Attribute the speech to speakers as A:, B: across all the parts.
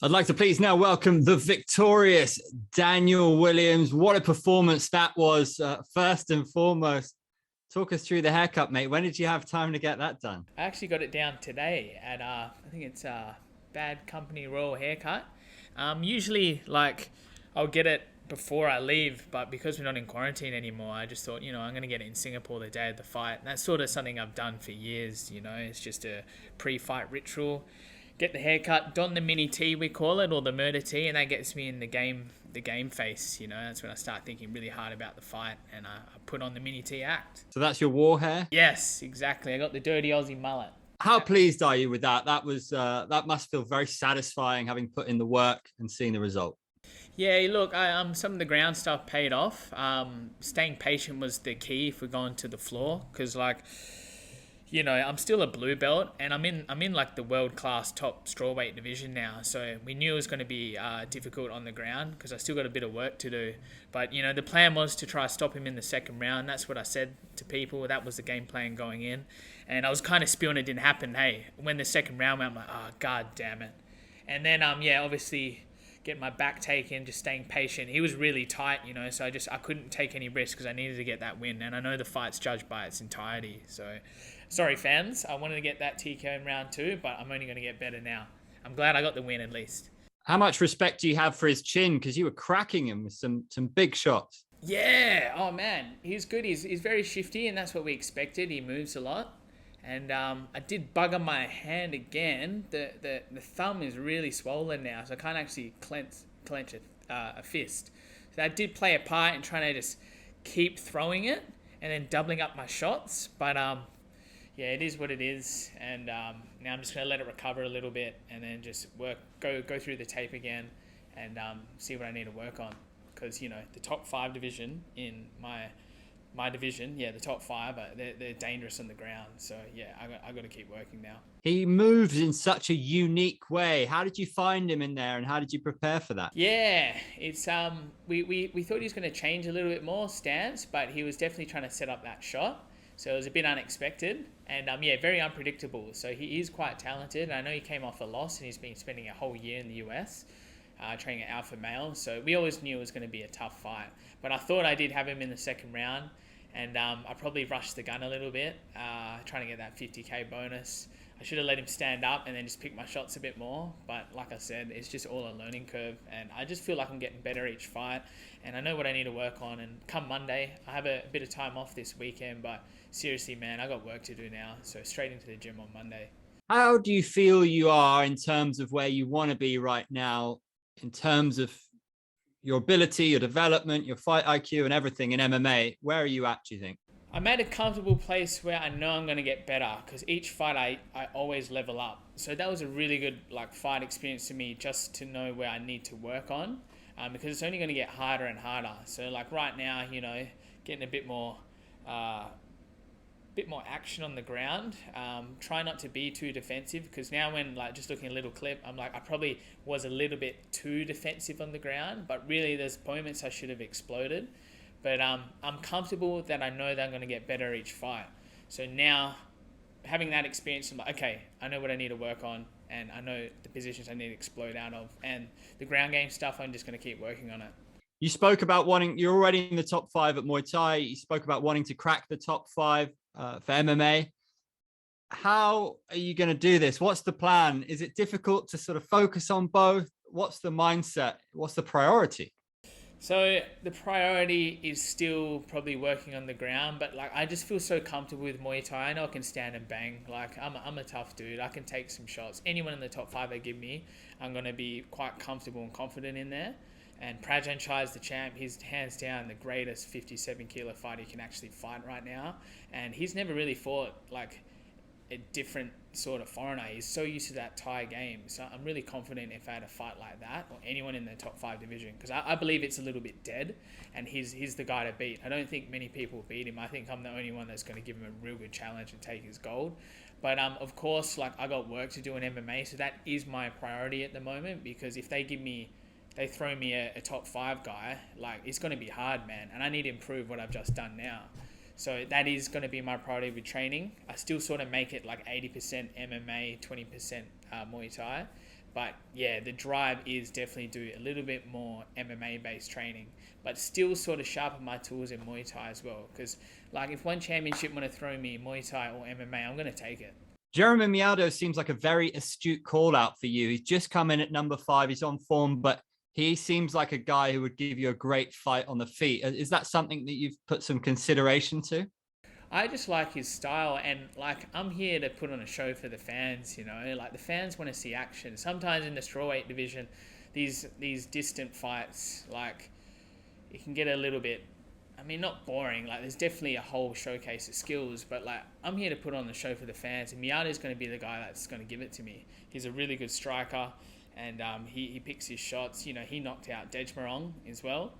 A: I'd like to please now welcome the victorious Danial Williams. What a performance that was. First and foremost, talk us through the haircut, mate. When did you have time to get that done?
B: I actually got it down today at I think it's Bad Company Royal Haircut. Usually I'll get it before I leave, but because we're not in quarantine anymore, I just thought, I'm gonna get it in Singapore the day of the fight. And that's sort of something I've done for years. It's just a pre-fight ritual. Get the haircut, don the mini tee we call it, or the murder tee, and that gets me in the game face. That's when I start thinking really hard about the fight, and I put on the mini tee act.
A: So that's your war hair?
B: Yes, exactly. I got the dirty Aussie mullet.
A: How pleased are you with that? That must feel very satisfying, having put in the work and seeing the result.
B: Yeah, look, some of the ground stuff paid off. Staying patient was the key if we're going to the floor, because I'm still a blue belt, and I'm in like the world class top strawweight division now. So we knew it was going to be difficult on the ground because I still got a bit of work to do. But the plan was to try to stop him in the second round. That's what I said to people. That was the game plan going in, and I was kind of spewing it didn't happen. Hey, when the second round went, I'm like, oh god damn it. And then obviously getting my back taken, just staying patient. He was really tight, so I couldn't take any risks because I needed to get that win. And I know the fight's judged by its entirety. So, sorry fans, I wanted to get that TKO in round 2, but I'm only going to get better now. I'm glad I got the win at least.
A: How much respect do you have for his chin? Because you were cracking him with some big shots.
B: Yeah, oh man, he's good. He's very shifty, and that's what we expected. He moves a lot. And I did bugger my hand again. The thumb is really swollen now, so I can't actually clench a fist. So I did play a part in trying to just keep throwing it and then doubling up my shots. But yeah, it is what it is. And now I'm just going to let it recover a little bit and then just go through the tape again and see what I need to work on. Because, the top 5 division in my division, the top 5, they're dangerous on the ground. So I got to keep working now.
A: He moves in such a unique way. How did you find him in there, and how did you prepare for that?
B: Yeah, it's we thought he was going to change a little bit more stance, but he was definitely trying to set up that shot. So it was a bit unexpected and very unpredictable. So he is quite talented. I know he came off a loss and he's been spending a whole year in the US. Training at alpha male, so we always knew it was going to be a tough fight. But I thought I did have him in the second round, and I probably rushed the gun a little bit, trying to get that 50k bonus. I should have let him stand up and then just pick my shots a bit more. But like I said, it's just all a learning curve, and I just feel like I'm getting better each fight, and I know what I need to work on. And come Monday, I have a bit of time off this weekend, but seriously, man, I got work to do now. So straight into the gym on Monday.
A: How do you feel you are in terms of where you want to be right now? In terms of your ability, your development, your fight IQ and everything in MMA, where are you at, do you think?
B: I'm at a comfortable place where I know I'm going to get better because each fight I always level up. So that was a really good fight experience to me, just to know where I need to work on, because it's only going to get harder and harder. So right now, getting a bit more action on the ground. Try not to be too defensive, because now when just looking at a little clip, I'm I probably was a little bit too defensive on the ground, but really there's moments I should have exploded. But I'm comfortable that I know that I'm going to get better each fight. So now having that experience, I'm okay, I know what I need to work on, and I know the positions I need to explode out of, and the ground game stuff, I'm just going to keep working on it.
A: You spoke about you're already in the top 5 at Muay Thai. You spoke about wanting to crack the top 5 for MMA. How are you going to do this? What's the plan? Is it difficult to sort of focus on both? What's the mindset? What's the priority?
B: So the priority is still probably working on the ground, but I just feel so comfortable with Muay Thai. I know I can stand and bang. I'm a tough dude. I can take some shots. Anyone in the top 5 they give me, I'm going to be quite comfortable and confident in there. And Prajan Chai is the champ. He's hands down the greatest 57 kilo fighter you can actually fight right now. And he's never really fought a different sort of foreigner. He's so used to that Thai game. So I'm really confident if I had a fight like that, or anyone in the top 5 division, because I believe it's a little bit dead, and he's the guy to beat. I don't think many people beat him. I think I'm the only one that's going to give him a real good challenge and take his gold. But of course, I got work to do in MMA, so that is my priority at the moment, because if they throw me a top 5 guy, it's going to be hard, man. And I need to improve what I've just done now. So that is going to be my priority with training. I still sort of make it 80% MMA, 20% Muay Thai. But yeah, the drive is definitely do a little bit more MMA based training, but still sort of sharpen my tools in Muay Thai as well. Because like if one championship want to throw me Muay Thai or MMA, I'm going to take it.
A: Jeremy Miado seems like a very astute call out for you. He's just come in at number 5. He's on form, but he seems like a guy who would give you a great fight on the feet. Is that something that you've put some consideration to?
B: I just like his style, and like I'm here to put on a show for the fans, like the fans want to see action. Sometimes in the strawweight division, these distant fights, like it can get a little bit, I mean, not boring. Like there's definitely a whole showcase of skills, but like I'm here to put on the show for the fans, and Miata is going to be the guy that's going to give it to me. He's a really good striker, and he picks his shots. He knocked out Dejmarong as well,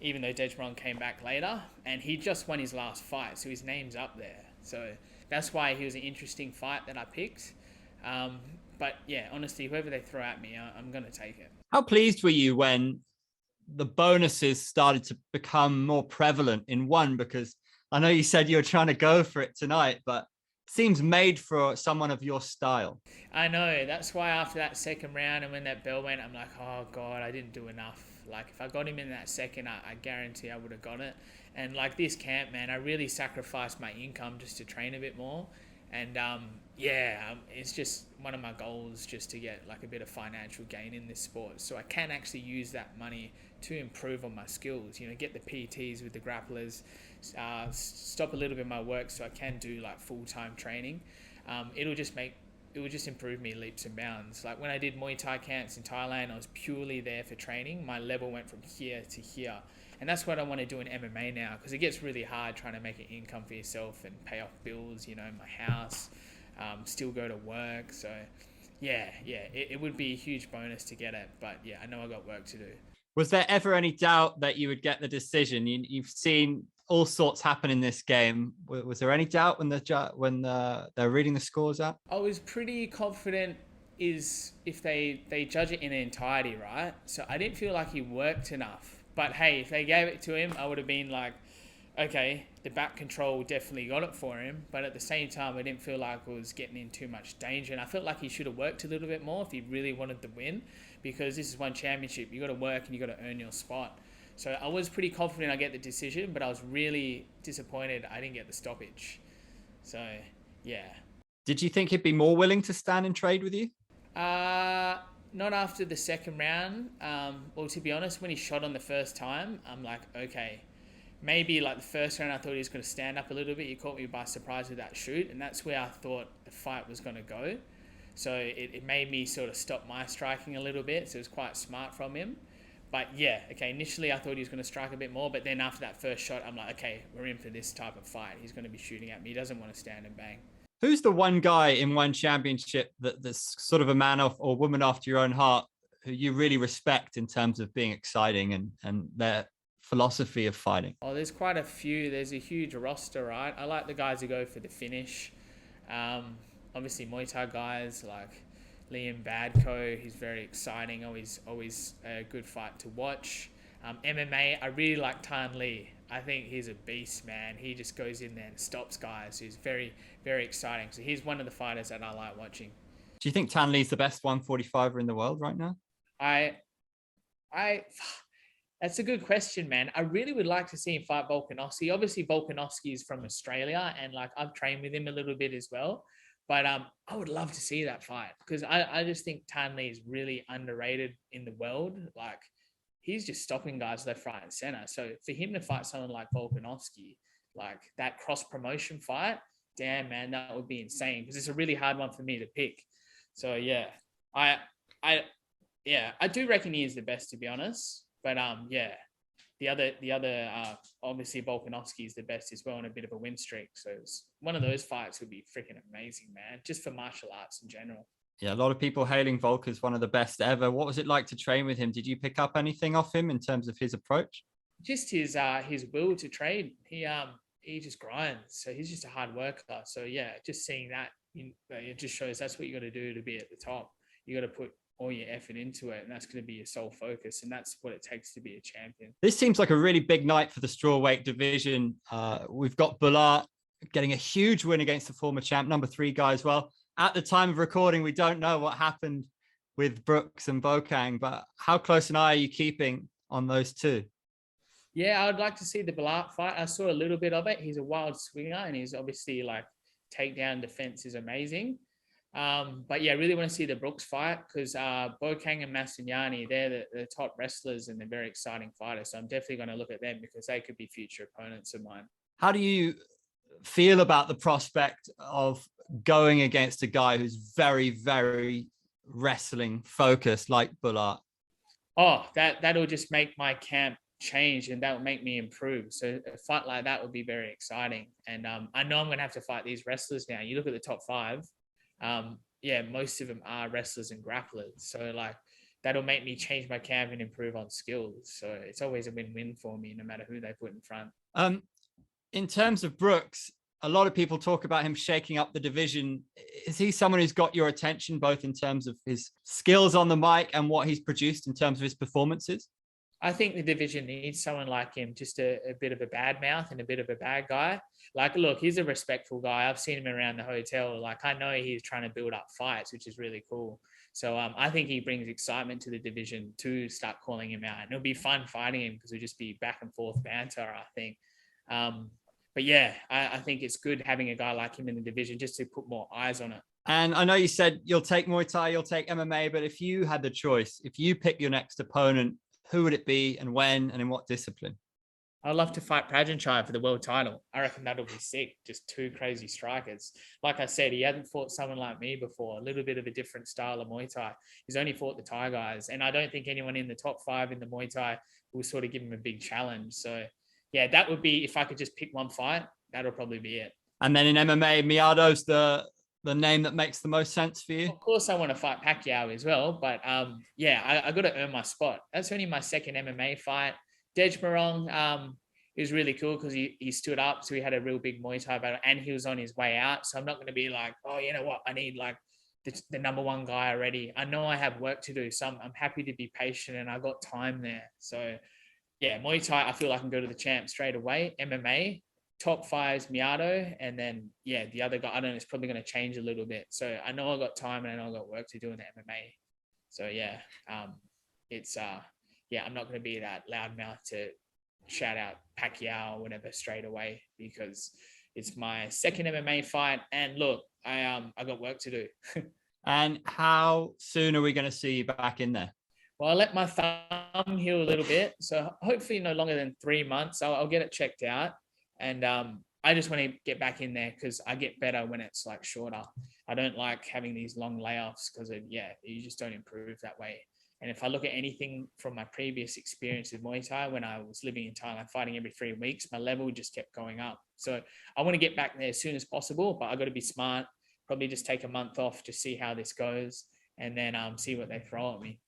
B: even though Dejmarong came back later, and he just won his last fight, so his name's up there. So that's why he was an interesting fight that I picked. But yeah, honestly, whoever they throw at me, I'm going to take it.
A: How pleased were you when the bonuses started to become more prevalent in ONE? Because I know you said you were trying to go for it tonight, but it seems made for someone of your style.
B: I know. That's why after that second round and when that bell went, I'm like, oh God, I didn't do enough. Like if I got him in that second, I guarantee I would have got it. And like this camp, man, I really sacrificed my income just to train a bit more. And it's just one of my goals just to get like a bit of financial gain in this sport. So I can actually use that money to improve on my skills, get the PTs with the grapplers, stop a little bit of my work so I can do like full-time training. It will just improve me leaps and bounds. Like when I did Muay Thai camps in Thailand, I was purely there for training. My level went from here to here. And that's what I want to do in MMA now, because it gets really hard trying to make an income for yourself and pay off bills, my house, still go to work. So it would be a huge bonus to get it. But yeah, I know I got work to do.
A: Was there ever any doubt that you would get the decision? You've seen all sorts happen in this game. Was there any doubt when they're reading the scores out?
B: I was pretty confident if they judge it in entirety, right? So I didn't feel like he worked enough. But hey, if they gave it to him, I would have been like, okay, the back control definitely got it for him. But at the same time, I didn't feel like I was getting in too much danger. And I felt like he should have worked a little bit more if he really wanted to win, because this is ONE Championship. You got to work and you got to earn your spot. So I was pretty confident I get the decision, but I was really disappointed I didn't get the stoppage. So yeah.
A: Did you think he'd be more willing to stand and trade with you?
B: Not after the second round. Well, to be honest, when he shot on the first time, I'm like, okay, maybe like the first round I thought he was going to stand up a little bit. He caught me by surprise with that shoot, and that's where I thought the fight was going to go. So it made me sort of stop my striking a little bit. So it was quite smart from him. But yeah, okay, initially I thought he was going to strike a bit more, but then after that first shot, I'm like, okay, we're in for this type of fight. He's going to be shooting at me. He doesn't want to stand and bang.
A: Who's the one guy in ONE Championship that's sort of a man or woman after your own heart who you really respect in terms of being exciting and their philosophy of fighting?
B: Oh, there's quite a few. There's a huge roster, right? I like the guys who go for the finish. Obviously, Muay Thai guys like Liam Badko, he's very exciting. Always a good fight to watch. MMA, I really like Tan Lee. I think he's a beast, man. He just goes in there and stops guys. He's very, very exciting. So he's one of the fighters that I like watching.
A: Do you think Tan Lee's the best 145er in the world right now?
B: That's a good question, man. I really would like to see him fight Volkanovski. Obviously, Volkanovski is from Australia, and like I've trained with him a little bit as well. But I would love to see that fight, because I just think Tan Lee is really underrated in the world. Like, he's just stopping guys left, right, and center. So for him to fight someone like Volkanovski, like that cross promotion fight, damn, man, that would be insane, because it's a really hard one for me to pick. So yeah, I do reckon he is the best, to be honest. But the other obviously Volkanovski is the best as well, on a bit of a win streak. So it's one of those fights would be freaking amazing, man, just for martial arts in general.
A: Yeah, a lot of people hailing Volk as one of the best ever. What was it like to train with him? Did you pick up anything off him in terms of his approach?
B: Just his will to train. He just grinds. So he's just a hard worker. So yeah, just seeing that, it just shows that's what you got to do to be at the top. You got to put all your effort into it, and that's going to be your sole focus, and that's what it takes to be a champion.
A: This seems like a really big night for the strawweight division. We've got Bulat getting a huge win against the former champ, number 3 guy as well. At the time of recording, we don't know what happened with Brooks and Bokang, but how close an eye are you keeping on those two?
B: Yeah, I would like to see the Balart fight. I saw a little bit of it. He's a wild swinger, and he's obviously like takedown defense is amazing. But yeah, I really want to see the Brooks fight because Bokang and Massignani, they're the top wrestlers and they're very exciting fighters. So I'm definitely going to look at them because they could be future opponents of mine.
A: How do you feel about the prospect of going against a guy who's very, very wrestling focused like Bullard?
B: Oh, that'll just make my camp change and that will make me improve. So a fight like that would be very exciting. And I know I'm going to have to fight these wrestlers now. You look at the top five, yeah, most of them are wrestlers and grapplers. So like that'll make me change my camp and improve on skills. So it's always a win-win for me, no matter who they put in front.
A: In terms of Brooks, a lot of people talk about him shaking up the division. Is he someone who's got your attention, both in terms of his skills on the mic and what he's produced in terms of his performances?
B: I think the division needs someone like him, just a bit of a bad mouth and a bit of a bad guy. Like, look, he's a respectful guy. I've seen him around the hotel. Like, I know he's trying to build up fights, which is really cool. So I think he brings excitement to the division to start calling him out. And it'll be fun fighting him because it'll just be back and forth banter, I think. But yeah, I think it's good having a guy like him in the division just to put more eyes on it.
A: And I know you said you'll take Muay Thai, you'll take MMA, but if you had the choice, if you pick your next opponent, who would it be and when and in what discipline?
B: I'd love to fight Prajanchai for the world title. I reckon that'll be sick. Just two crazy strikers. Like I said, he hadn't fought someone like me before. A little bit of a different style of Muay Thai. He's only fought the Thai guys. And I don't think anyone in the top five in the Muay Thai will sort of give him a big challenge. So yeah, that would be, if I could just pick one fight, that'll probably be it.
A: And then in MMA, Miado's the name that makes the most sense for you?
B: Of course, I want to fight Pacquiao as well. But yeah, I got to earn my spot. That's only my second MMA fight. Dej Marong, it was really cool because he stood up. So he had a real big Muay Thai battle and he was on his way out. So I'm not going to be like, oh, you know what? I need like the number one guy already. I know I have work to do. So I'm happy to be patient and I got time there. So yeah, Muay Thai, I feel I can go to the champ straight away. MMA, top five is Miado. And then, yeah, the other guy, I don't know, it's probably going to change a little bit. So I know I got time and I know I got work to do in the MMA. So yeah, yeah, I'm not going to be that loudmouth to shout out Pacquiao or whatever straight away because it's my second MMA fight. And look, I got work to do.
A: And how soon are we going to see you back in there?
B: Well, I let my thumb heal a little bit. So hopefully no longer than 3 months. I'll get it checked out. And I just want to get back in there because I get better when it's like shorter. I don't like having these long layoffs because you just don't improve that way. And if I look at anything from my previous experience with Muay Thai, when I was living in Thailand, fighting every 3 weeks, my level just kept going up. So I want to get back there as soon as possible, but I got to be smart, probably just take a month off to see how this goes and then see what they throw at me.